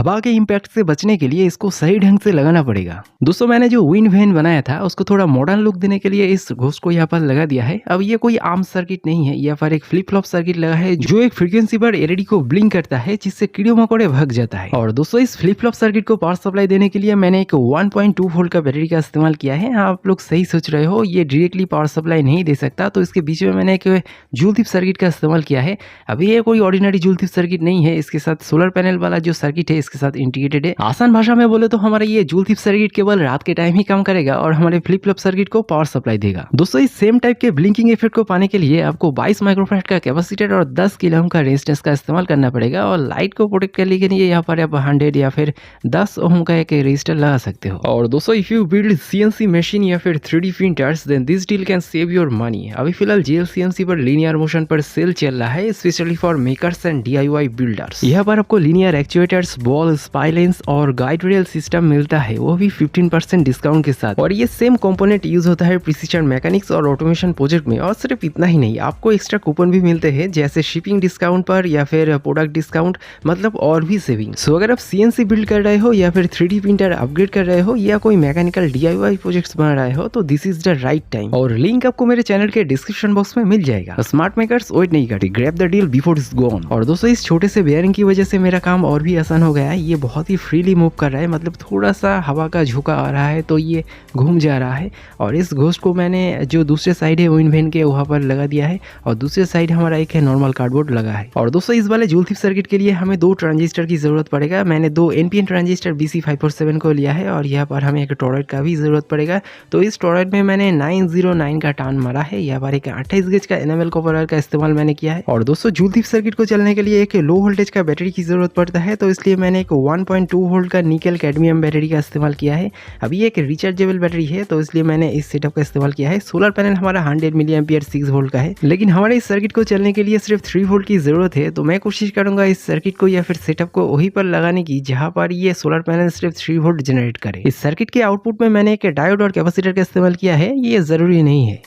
हवा के इम्पैक्ट से बचने के लिए इसको सही ढंग से लगाना पड़ेगा। दोस्तों मैंने जो विंड वैन बनाया था उसको थोड़ा मॉडर्न लुक देने के लिए इस घोस्ट को यहाँ पर लगा दिया है। अब ये कोई आम सर्किट नहीं है, यहाँ पर एक फ्लिप फ्लॉप सर्किट लगा है जो एक फ्रीक्वेंसी पर एलईडी को ब्लिंक करता है जिससे कीड़े मकोड़े भाग जाता है। और दोस्तों इस फ्लिप फ्लॉप सर्किट को पावर सप्लाई देने के लिए मैंने एक 1.2 वोल्ट का बैटरी का इस्तेमाल किया है। आप लोग सही सोच रहे हो, ये डायरेक्टली पावर सप्लाई नहीं दे सकता, तो इसके बीच में मैंने एक जूल थिप सर्किट का इस्तेमाल किया है। अभी ये कोई ऑर्डिनरी जूल थिप सर्किट नहीं है, इसके साथ सोलर पैनल वाला जो सर्किट है इसके साथ इंटीग्रेटेड है। आसान भाषा में बोले तो हमारा ये जूल थिप सर्किट केवल रात के टाइम ही काम करेगा और हमारे फ्लिप फ्लॉप सर्किट को पावर सप्लाई देगा। दोस्तों इस सेम टाइप के ब्लिंकिंग इफेक्ट को पाने के लिए आपको 22 माइक्रोफैराड का कैपेसिटर और 10 किलो ओम का रेजिस्टेंस का इस्तेमाल करना पड़ेगा। और लाइट को प्रोटेक्ट करने के लिए यहाँ पर आप 100 या फिर 10 ओम का एक रेजिस्टर लगा सकते हो। और दोस्तों if you build CNC machine या फिर 3D printers then this deal can save your money. अभी फिलहाल JLCNC पर लीनियर मोशन पर सेल चल रहा है, specially for makers and DIY builders. यहाँ पर आपको लीनियर एक्चुएटर्स, बॉल, स्पाइलेंस और गाइड रेल सिस्टम मिलता है, वो भी 15% डिस्काउंट के साथ। और ये सेम कंपोनेंट यूज होता है प्रिसीजन मैकेनिक्स और ऑटोमेशन प्रोजेक्ट में। और सिर्फ इतना ही नहीं, आपको एक्स्ट्रा कूपन भी मिलते हैं जैसे शिपिंग डिस्काउंट पर या फिर प्रोडक्ट डिस्काउंट, मतलब और भी सेविंग। सो अगर आप CNC बिल्ड कर रहे हो या फिर 3D प्रिंटर अपग्रेड कर रहे हो या कोई मैकेनिकल DIY प्रोजेक्ट्स बना रहे हो तो this is the right time. और लिंक आपको मेरे चैनल के डिस्क्रिप्शन बॉक्स में मिल जाएगा। स्मार्ट मेकर्स वेट नहीं करती, grab the deal before it's gone. और दोस्तों इस छोटे से बेयरिंग की वजह से मेरा काम और भी आसान हो गया है। ये बहुत ही फ्रीली मूव कर रहा है, मतलब थोड़ा सा हवा का झोंका आ रहा है तो ये घूम जा रहा है। और इस घोस्ट को मैंने जो दूसरे साइड है विंड वैन के वहाँ पर लगा दिया है और दूसरे साइड हमारा एक है नॉर्मल कार्डबोर्ड लगा है। और दोस्तों इस वाले जूल थिप सर्किट के लिए हमें 2 ट्रांजिस्टर की जरूरत पड़ेगा। मैंने 2 NPN ट्रांजिस्टर BC547 को लिया है और यहाँ पर हमें एक टॉरॉइड का भी जरूरत पड़ेगा। तो इस टॉरॉइड में मैंने 909 का टान मारा है। यहाँ पर एक 28 गेज का एनामेल कॉपर वायर का इस्तेमाल मैंने किया है। और दोस्तों जूल थिप सर्किट को चलने के लिए एक लो वोल्टेज का बैटरी की जरूरत पड़ता है, तो इसलिए मैंने एक 1.2 वोल्ट का निकल कैडमियम बैटरी का इस्तेमाल किया है। अभी एक रिचार्जेबल बैटरी है तो इसलिए मैंने इस सेटअप का इस्तेमाल किया है। सोलर पैनल हमारा 100 मिली एम्पियर 6 वोल्ट का है, लेकिन हमारे इस सर्किट को चलने के लिए सिर्फ 3 वोल्ट की जरूरत है। तो मैं कोशिश करूंगा इस सर्किट को या फिर सेटअप को वहीं पर लगाने की जहां पर ये सोलर पैनल सिर्फ 3 वोल्ट जनरेट करे। इस सर्किट के आउटपुट में मैंने एक डायोड और कैपेसिटर का इस्तेमाल किया है, ये जरूरी नहीं है।